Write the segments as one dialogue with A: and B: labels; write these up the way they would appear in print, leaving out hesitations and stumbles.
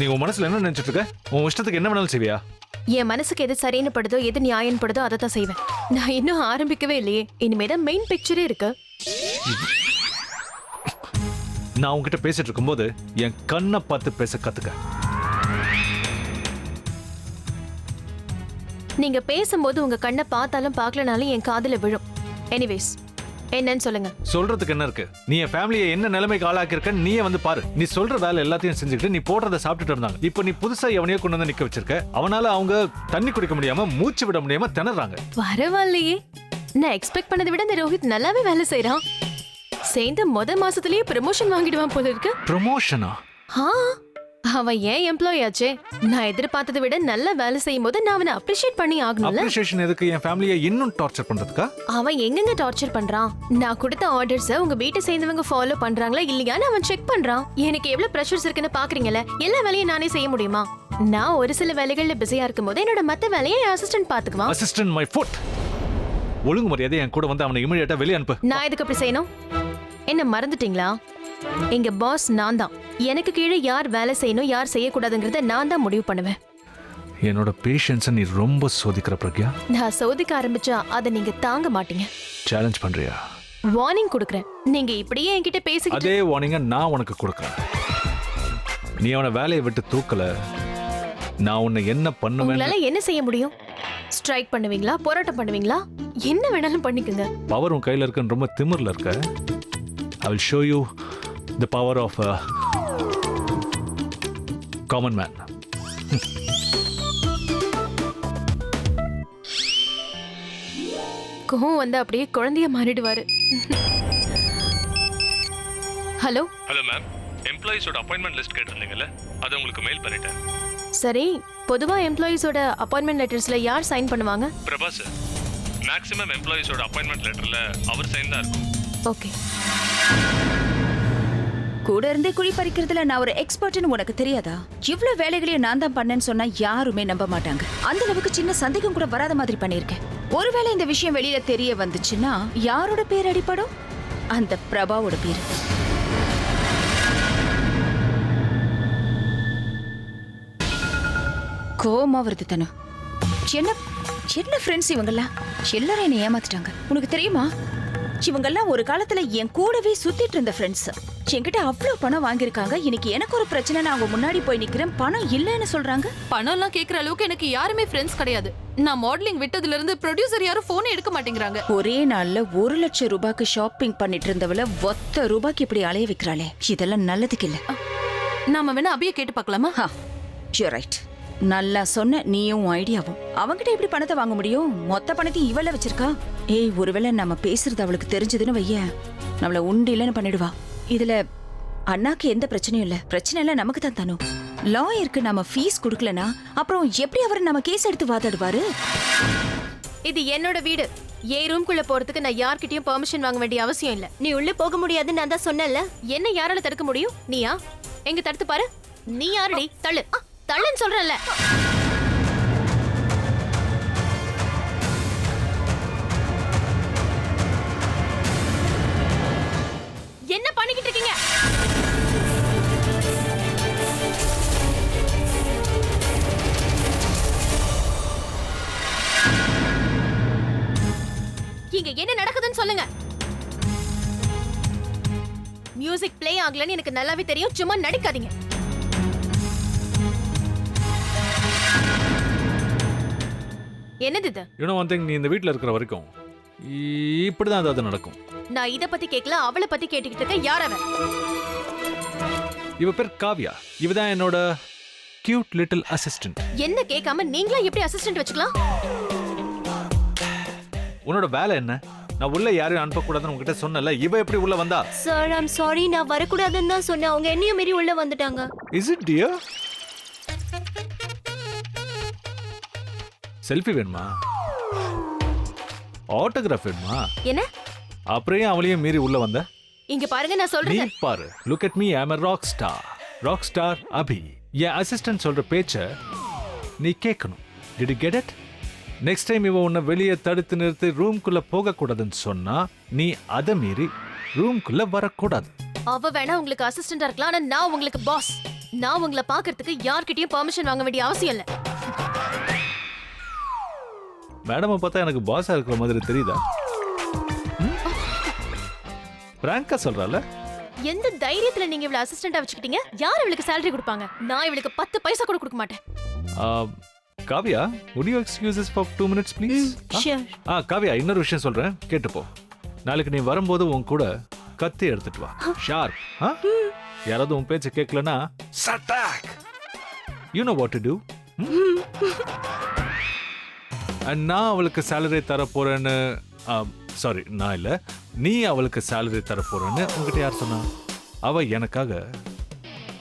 A: நீ உன் மனசுல என்ன நினைச்சிட்டு இருக்க? உன் இஷ்டத்துக்கு என்ன வேணாலும் செய்வியா?
B: என் மனசுக்கு எது சரின்னு படுதோ எது நியாயம் படுதோ அதை தான் செய்வேன். நான் இன்னும் ஆரம்பிக்கவே இல்லையே. இனிமேதான் மெயின் பிக்சரே இருக்கு.
A: நான் உன்கிட்ட பேசிட்டு இருக்கும்போது என் கண்ணை பார்த்து பேச கத்துக்க.
B: நீங்க பேசும்போது உங்க கண்ணை பார்த்தாலும் பார்க்கலனாலும் என் காதுல விழும். எனிவேஸ், என்னன்னு சொல்லுங்க.
A: சொல்றதுக்கு என்ன இருக்கு? நீ என் ஃபேமிலியை என்ன நிலைமைக்கு ஆளாக்கிருக்க நீயே வந்து பாரு. நீ சொல்ற வேலை எல்லாத்தையும் செஞ்சுக்கிட்டு நீ போடுறத சாப்பிட்டுட்டு இருந்தாங்க. இப்போ நீ புதுசா எவனையோ கொண்டு வந்து நிக்க வச்சிருக்க. அவனால அவங்க தண்ணி குடிக்க முடியாம மூச்சு விட முடியாம திணறாங்க.
B: பரவாயில்லையே, நான் எக்ஸ்பெக்ட் பண்ணதை விட இந்த ரோஹித் நல்லாவே வேலை செய்யறான். சேர்ந்து மாசத்திலேயே ப்ரமோஷன் வாங்கிடுவான் போல இருக்கு.
A: ப்ரமோஷனா?
B: அவன் ஏன் எம்ப்ளாயி ஆச்சே. நான் எதிர்பார்த்ததை விட நல்ல வேலை செய்யும் போது நான் அவனை அப்ரிஷியேட் பண்ணி ஆகணும்ல.
A: அப்ரிஷியேஷன் எதுக்கு? என் ஃபேமிலியை இன்னும் டார்ச்சர் பண்றதுக்கா?
B: அவன் எங்கங்க டார்ச்சர் பண்றான்? நான் கொடுத்த ஆர்டர்ஸ் உங்க வீட்டை சேர்ந்தவங்க ஃபாலோ பண்றாங்களா இல்லையான்னு அவன் செக் பண்றான். எனக்கு எவ்வளவு பிரஷர்ஸ் இருக்குன்னு பாக்குறீங்கல்ல. எல்லா வேலையும் நானே செய்ய முடியுமா? நான் ஒரு சில வேலைகள்ல பிஸியா இருக்கும் போது என்னோட மத்த வேலையை என் அசிஸ்டன்ட் பாத்துக்குவான்.
A: Assistant my foot. ஒழுங்கு மரியாதை என் கூட வந்து அவனை இமிடியேட்டா வெளிய அனுப்பு.
B: நான் எதுக்கு அப்படி செய்யணும்? என்ன மறந்துட்டீங்களா? எங்க பாஸ் நான் தான். எனக்கு கீழே யார் வேலை செய்யணும் யார் செய்யக்கூடாதுங்கிறத நான் தான் முடிவு பண்ணுவேன்.
A: என்னோட பேஷன்ஸை நீ ரொம்ப சோதிக்கிற பிரக்யா.
B: நான் சோதிக்க ஆரம்பிச்சா அதை நீங்க தாங்க மாட்டீங்க.
A: சேலஞ்ச் பண்றியா?
B: வார்னிங் கொடுக்கறேன். நீங்க இப்படியே என்கிட்ட பேசிக்கிட்டு
A: அதே வார்னிங்கை நான் உனக்கு கொடுக்கறேன். நீ அவனை வேலையை விட்டு தூக்கல, நான் உன்னை என்ன பண்ணுவேன்?
B: உங்களால என்ன செய்ய முடியும்? ஸ்ட்ரைக் பண்ணுவீங்களா? போராட்டம் பண்ணுவீங்களா? என்ன வேணாலும் பண்ணிக்கங்க.
A: பவர் உன் கையில இருக்குன்னு ரொம்ப திமிர்ல இருக்க. I will show you the power of a common man.
B: கோவம் வந்து அப்படியே குழந்தைய மாறிடுவாரு. ஹலோ
C: ஹலோ மேம், எம்ப்ளாயிஸோட அப்பாயின்மெண்ட் லிஸ்ட் கேட்டிருந்தீங்கல்ல, அதை உங்களுக்கு மெயில் பண்ணிட்டேன்.
B: சரி, பொதுவா எம்ப்ளாயிஸோட அப்பாயின்மெண்ட் லெட்டர்ஸ்ல யார் சைன் பண்ணுவாங்க?
C: பிரபா சார். மேக்ஸிமம் எம்ப்ளாயிஸோட அப்பாயின்மெண்ட் லெட்டர்ல அவர் சைன் தான் இருக்கும்.
B: ஓகே.
D: கூட இருந்தே குழி பறிக்கிறதுல நான் ஒரு எக்ஸ்பர்ட்னு உனக்கு தெரியாதா? இவ்ளோ வேலைகளையும் நான் தான் பண்ணேன்னு சொன்னா யாருமே நம்ப மாட்டாங்க. அந்த அளவுக்கு சின்ன சந்தேகம் கூட வராத மாதிரி பண்ணிருக்கேன். ஒருவேளை இந்த விஷயம் வெளியில தெரிய வந்துச்சுன்னா யாரோட பேர் அடிபடும்? அந்த பிரபாவோட பேரு. கோமா வருது தனு. என்ன என்ன ஃப்ரெண்ட்ஸ் இவங்கெல்லாம்? எல்லாரும் என்னை ஏமாத்திட்டாங்க. உனக்கு தெரியுமா, இவங்கெல்லாம் ஒரு காலத்துல என் கூடவே சுத்திட்டு இருந்த ஃப்ரெண்ட்ஸ். என்கிட்ட அவ்வளவு பணம் வாங்கியிருக்காங்க. இன்னைக்கு எனக்கு ஒரு பிரச்சனை, நான் அவங்க முன்னாடி போய் நிக்கிறேன், பணம் இல்லைன்னு சொல்றாங்க.
E: பணம் எல்லாம் கேட்கற அளவுக்கு எனக்கு யாருமே ஃப்ரெண்ட்ஸ் கிடையாது. நான் மாடலிங் விட்டதுல இருந்து ப்ரொடியூசர் யாரும் போன் எடுக்க மாட்டேங்கிறாங்க.
D: ஒரே நாள்ல 1 லட்சம் ரூபாய்க்கு ஷாப்பிங் பண்ணிட்டு இருந்தவள 1 ரூபாய்க்கு இப்படி அலைய வைக்கிறாளே, இதெல்லாம் நல்லதுக்கு இல்ல.
E: நாம வேணா அபிய கேட்டு பார்க்கலாமா?
D: You right. நல்லா சொன்ன நீயும் ஐடியாவும். அவங்கிட்ட எப்படி பணத்தை வாங்க முடியும்? மொத்த பணத்தையும் இவள வச்சிருக்கா. ஏய், ஒருவேளை நம்ம பேசுறது அவளுக்கு தெரிஞ்சதுன்னு வைய, நம்மள உண்டு இல்லைன்னு பண்ணிடுவா. இதுல அண்ணாக்கு எந்த பிரச்சனையும் இல்ல. பிரச்சனை இல்ல நமக்கு தான் தானோ. லாயருக்கு நம்ம ஃபீஸ் கொடுக்கலனா அப்புறம் எப்படி அவர் நம்ம கேஸ் எடுத்து வாதாடுவாரு?
B: இது என்னோட வீடு. ஏ ரூம்குள்ள போறதுக்கு நான் யார்கிட்டயும் பெர்மிஷன் வாங்க வேண்டிய அவசியம் இல்ல. நீ உள்ள போக முடியாதுன்னு நான் தான் சொன்னேன்ல. என்ன யாரால தடுக்க முடியும்? நீயா? எங்க தடுத்து பாரு. நீ யாரடி? தள்ளு தள்ளுன்னு சொல்றேன்ல. என்ன பண்ணிக்கிட்டு இருக்கீங்க? இங்க என்ன நடக்குதுன்னு சொல்லுங்க. மியூசிக் ப்ளே ஆகலன்னு எனக்கு நல்லாவே தெரியும். சும்மா நடிக்காதீங்க. என்னது இது?
A: நீ இந்த வீட்ல இருக்கிற வரைக்கும் இப்படிதான் அது நடக்கும்.
B: நான் இத பத்தி கேக்கல, அவளை பத்தி கேட்டுக்கிட்டு இருக்க. யார் அவ?
A: இவ பேர் காவ்யா. இவதான் என்னோட கியூட் லிட்டில் அசிஸ்டன்ட்.
B: என்ன கேட்காம நீங்களா எப்படி அசிஸ்டன்ட் வச்சுக்கலாம்?
A: உன்னோட வேலை என்ன? நான் உள்ள யாரையும் அனுப்ப கூடாதுன்னு உங்ககிட்ட சொன்னல. இவ எப்படி உள்ள வந்தா?
B: சார், ஐம் சாரி, நான் வரக்கூடாதுன்னு தான் சொன்னேன். அவங்க என்னையும் மீறி உள்ள வந்துட்டாங்க.
A: Is it dear? செல்ஃபி வேணுமா? ஆட்டோகிராஃப் வேணுமா?
B: என்ன?
A: அப்புறம் அவளையும் மீறி உள்ள வந்த?
B: இங்க பாருங்க, நான்
A: நீ
B: சொல்றேன்.
A: பாரு. Look at me, I am a rock star. Rock star Abhi. என் அசிஸ்டன்ட் சொல்ற பேச்ச நீ கேட்கணும். Did you get it? Next time இவ உன்னை வெளியே தடுத்து நிறுத்தி ரூம்குள்ள போக கூடாதுன்னு சொன்னா நீ அதை மீறி ரூம்குள்ள வரக்கூடாது.
B: அவ வேணா உங்களுக்கு அசிஸ்டண்டா இருக்கலாம், ஆனா நான் உங்களுக்கு பாஸ். நான் உங்களை பாக்குறதுக்கு யார்கிட்டயும் பெர்மிஷன் வாங்க வேண்டிய அவசியம் இல்ல.
A: மேடமை பார்த்தா எனக்கு பாஸா இருக்கிற மாதிரி தெரியுதா? பிராங்கா சொல்றால.
B: எந்த தைரியத்துல நீங்க இவள அசிஸ்டண்டா வச்சுக்கிட்டீங்க? யார் இவளுக்கு salary கொடுப்பாங்க? நான் இவளுக்கு 10 பைசா கூட கொடுக்க மாட்டேன்.
A: Kavya, would you excuse us for 2 minutes please?
B: Sure.
A: Kavya, இன்னொரு விஷயம் சொல்றேன், கேட்டுப்போ. நாளைக்கு நீ வரும்போது உன் கூட கத்தி எடுத்துட்டு வா. ஷார்ப். யாராவது உன் பேச்ச கேட்கலனா சட்டாக். You know what to do. And நான் அவளுக்கு salary தர போறேன்னு, சாரி நான் இல்ல, நீ அவளுக்கு salary தர போறேன்னு உங்ககிட்ட யார் சொன்னா? அவ எனக்காக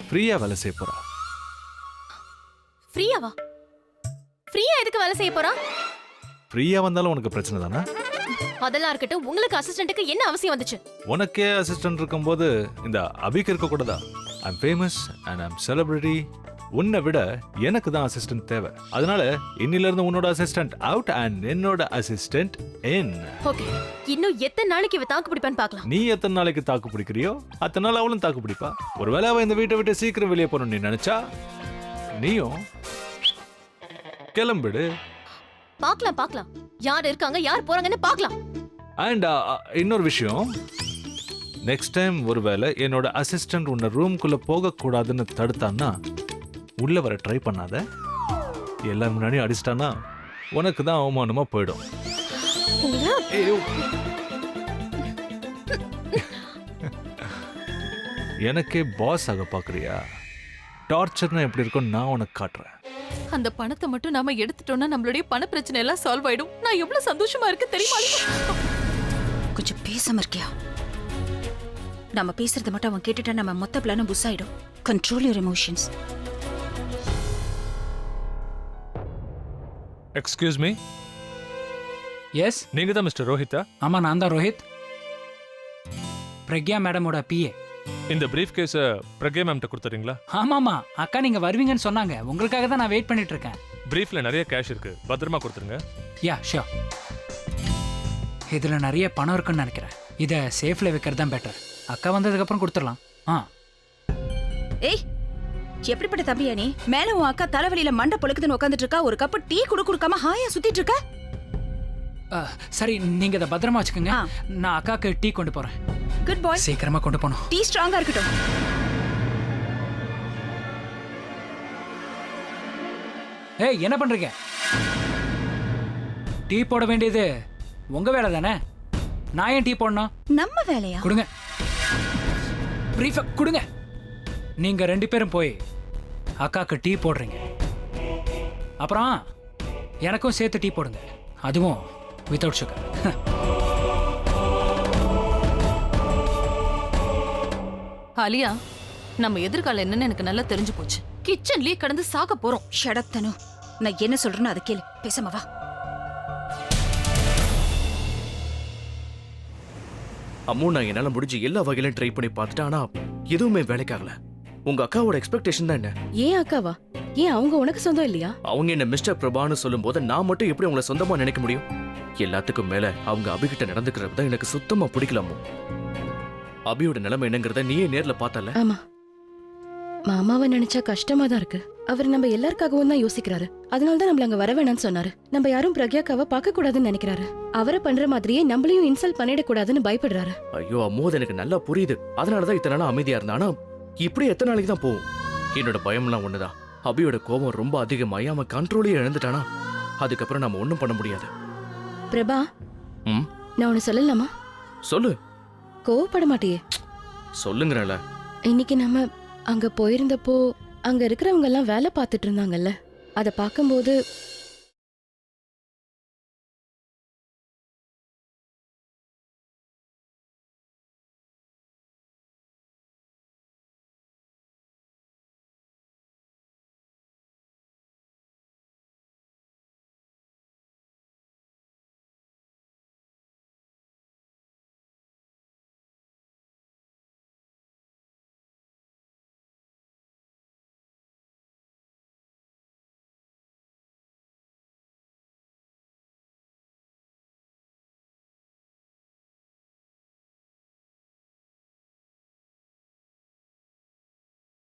A: ஃப்ரீயா வேலை செய்ய போறா.
B: ஃப்ரீயாவா? ஃப்ரீயா எதுக்கு வேலை செய்ய போறா?
A: ஃப்ரீயா வந்தாலும் உனக்கு பிரச்சனை தானே?
B: அதெல்லாம் இருக்கட்டும், உங்களுக்கு அசிஸ்டன்ட்டுக்கு என்ன அவசியம் வந்துச்சு?
A: உனக்கே அசிஸ்டன்ட் இருக்கும்போது இந்த அபிக்கு இருக்க கூடாதா? I'm famous and I'm celebrity. உன்னை விட எனக்கு தான் அசிஸ்டன்ட் தேவை. அதனால இன்னில இருந்து உன்னோட அசிஸ்டன்ட் அவுட் அண்ட் என்னோட அசிஸ்டன்ட் இன்.
B: ஓகே, இன்னும் எத்தனை நாளைக்கு இவ தாக்கு பிடிப்பான்னு பார்க்கலாம்.
A: நீ எத்தனை நாளைக்கு தாக்கு பிடிக்கிறியோ அத்தனை நாள் அவளும் தாக்கு பிடிப்பா. ஒருவேளை அவ இந்த வீட்டை விட்டு சீக்கிரம் வெளியே போகணும்னு நீ நினைச்சா நீயும் கிளம்பிடு.
B: பார்க்கலாம் யார் இருக்காங்க, யார் போறாங்கன்னு பார்க்கலாம்.
A: அண்ட் இன்னொரு விஷயம், நெக்ஸ்ட் டைம் ஒருவேளை என்னோட அசிஸ்டன்ட் உன்னை ரூம்குள்ள போக கூடாதுன்னு தடுத்தான்னா உள்ள வர ட்ரை பண்ணாத. எல்லாரும் முன்னாடி அடிச்சிட்டானா உனக்கு தான் அவமானமா போயிடும். எனக்கே பாஸ் ஆக பாக்குறியா? டார்ச்சர்னா எப்படி இருக்கும் நான் உனக்கு காட்டுறேன்.
E: அந்த பணத்தை மட்டும் நாம எடுத்துட்டோம்னா நம்மளுடைய பண பிரச்சனை எல்லாம் சால்வ் ஆயிடும். நான் எவ்வளவு சந்தோஷமா இருக்கு தெரியுமா?
D: கொஞ்சம் பேசாம இருக்கியா? நம்ம பேசுறத மட்டும் அவன் கேட்டுட்டா நம்ம மொத்த பிளானும் புஸ் ஆயிடும். Control your emotions.
F: Excuse me.
G: Yes,
F: நீங்க தான் மிஸ்டர் ரோஹித்தா?
G: ஆமாம் நான் தான் ரோஹித், பிரக்யா மேடமோட பிஏ.
F: இந்த பிரீஃப் கேஸை பிரக்யா மேம்கிட்ட கொடுத்துறீங்களா?
G: ஆமாம்மா, அக்கா நீங்கள் வருவீங்கன்னு சொன்னாங்க. உங்களுக்காக தான் நான் வெயிட் பண்ணிட்டு இருக்கேன்.
F: பிரீஃப்ல நிறைய கேஷ் இருக்கு, பத்திரமா கொடுத்துருங்க.
G: Yeah sure. இதில் நிறைய பணம் இருக்குன்னு நினைக்கிறேன். இதை சேஃபில் வைக்கிறது தான் பெட்டர். அக்கா வந்ததுக்கப்புறம் கொடுத்துடலாம்.
D: ஏய், எப்படிப்பட்ட தம்பியா நீ? மேல உன் அக்கா தலைவலியில மண்டை பொழுக்குதுன்னு உட்காந்துட்டு இருக்கா. ஒரு கப்பு டீ கொடுக்காம ஹாயா சுத்திட்டு இருக்க.
G: சரி, நீங்கள் இதை பத்திரமா வச்சுக்கோங்க.
D: ஆ.
G: நான் அக்காவுக்கு டீ கொண்டு போகிறேன்.
D: குட் பாய்.
G: சீக்கிரமாக கொண்டு போகணும்.
D: டீ ஸ்ட்ராங்கா இருக்கட்டும்.
G: ஏய், என்ன பண்ணுறீங்க? டீ போட வேண்டியது உங்கள் வேலை தானே. நான் ஏன் டீ போடணும்?
D: நம்ம வேலையா?
G: கொடுங்க, பிரீஃபை கொடுங்க. நீங்கள் 2 பேரும் போய் அக்காவுக்கு டீ போடுறீங்க. அப்புறம் எனக்கும் சேர்த்து டீ போடுங்க, அதுவும் வித்தவுட் சுகர்.
E: ஆலியா, நம்ம எதிர்காலம் என்னன்னு எனக்கு நல்லா தெரிஞ்சு போச்சு. கிச்சன்லயே கடந்து சாக போறோம்.
D: ஷடத்தனு, நான் என்ன சொல்றேன்னு அதை கேளு. பேசாம வா.
H: அம்மு, நான் என்னால முடிஞ்ச எல்லா வகையிலும் ட்ரை பண்ணி பார்த்துட்டேன். ஆனா எதுவுமே வேலைக்காகல. உங்க அக்காவோட எக்ஸ்பெக்டேஷன் தான் என்ன?
I: ஏன் அக்காவா? ஏன் அவங்க உனக்கு சொந்தம் இல்லையா?
H: அவங்க என்ன மிஸ்டர் பிரபான்னு சொல்லும் போது நான் மட்டும் எப்படி அவங்கள சொந்தமா நினைக்க முடியும்? எல்லாத்துக்கும் மேல அவங்க அபிகிட்ட நடந்துக்கிறது தான் எனக்கு சுத்தமா பிடிக்கலாமோ. அபியோட நிலைமை என்னங்கறத நீயே நேர்ல பார்த்தல.
I: ஆமா, மாமாவை நினைச்சா கஷ்டமா தான் இருக்கு. அவர் நம்ம எல்லாருக்காகவும் தான் யோசிக்கிறாரு. அதனாலதான் நம்மள அங்க வர வேணாம்னு சொன்னாரு. நம்ம யாரும் பிரக்யாக்காவை பார்க்க கூடாதுன்னு நினைக்கிறாரு. அவரை பண்ற மாதிரியே நம்மளையும் இன்சல்ட் பண்ணிடக்கூடாதுன்னு பயப்படுறாரு.
H: ஐயோ அம்மு, அது எனக்கு நல்லா புரியுது. அதனாலதான் இத்தனை நாள் அமைதியா இருந்தா. ஆனா இப்படி எத்தனை நாளைக்கு தான் போகும்? என்னோட பயம்லாம் ஒண்ணுதான். அபியோட கோபம் ரொம்ப அதிகமாயி அவன் கண்ட்ரோலே இழந்துட்டானா அதுக்கப்புறம் நம்ம ஒண்ணும் பண்ண முடியாது.
I: பிரபா, நான் உன்னை சொல்லலாமா?
H: சொல்லு.
I: கோவப்பட மாட்டியே?
H: சொல்லுங்கறல.
I: இன்னைக்கு நம்ம அங்க போயிருந்தப்போ அங்க இருக்கிறவங்க எல்லாம் வேலை பார்த்துட்டு இருந்தாங்கல்ல, அதை பார்க்கும்போது